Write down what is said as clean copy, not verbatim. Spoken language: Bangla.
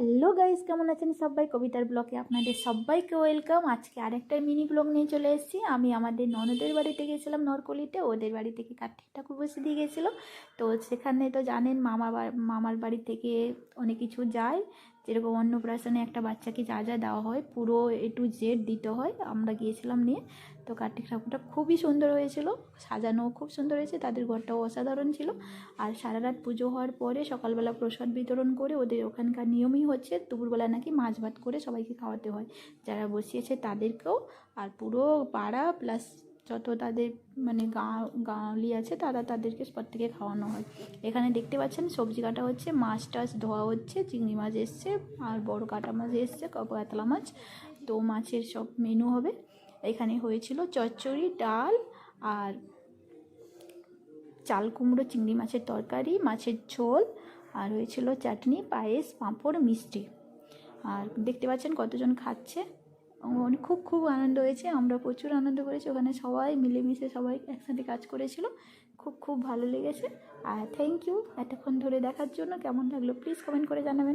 হ্যালো গাইস, কেমন আছেন সবাই? কবিতার ব্লগে আপনাদের সবাইকে ওয়েলকাম। আজকে আরেকটা মিনি ব্লগ নিয়ে চলে এসেছি। আমি আমাদের ননদের বাড়িতে গেছিলাম, নরকলিতে। ওদের বাড়ি থেকে কার্তিক ঠাকুর বসে দিয়ে গেছিলো। তো সেখানে তো জানেন মামার বাড়ি থেকে অনেক কিছু যায়, যেরকম অন্নপ্রাশনে একটা বাচ্চাকে যা যা দেওয়া হয় পুরো A to Z দিতে হয়। আমরা গিয়েছিলাম নিয়ে। তো কার্তিক ঠাকুরটা খুবই সুন্দর হয়েছিল, সাজানো খুব সুন্দর হয়েছে, তাদের ঘরটাও অসাধারণ ছিল। আর সারা রাত পুজো হওয়ার পরে সকালবেলা প্রসাদ বিতরণ করে ওদের ওখানকার নিয়মই হচ্ছে দুপুরবেলা নাকি মাছ ভাত করে সবাইকে খাওয়াতে হয়, যারা বসিয়েছে তাদেরকেও। আর পুরো পাড়া প্লাস যত তাদের মানে গাঁওলি আছে তাদেরকে প্রত্যেকে খাওয়ানো হয়। এখানে দেখতে পাচ্ছেন সবজি কাটা হচ্ছে, মাছ টাছ ধোয়া হচ্ছে, চিংড়ি মাছ এসছে আর বড় কাটা মাছ এসছে, কাতলা মাছ। তো মাছের সব মেনু হবে। এখানে হয়েছিল চচ্চড়ি, ডাল আর চাল কুমড়ো চিংড়ি মাছের তরকারি, মাছের ঝোল, আর হয়েছিল চাটনি, পায়েস, পাঁপড়, মিষ্টি। আর দেখতে পাচ্ছেন কতজন খাচ্ছে। খুব খুব আনন্দ হয়েছে, আমরা প্রচুর আনন্দ করেছি। ওখানে সবাই মিলেমিশে সবাই একসাথে কাজ করেছিল, খুব খুব ভালো লেগেছে। আর থ্যাংক ইউ এতক্ষণ ধরে দেখার জন্য। কেমন লাগলো প্লিজ কমেন্ট করে জানাবেন।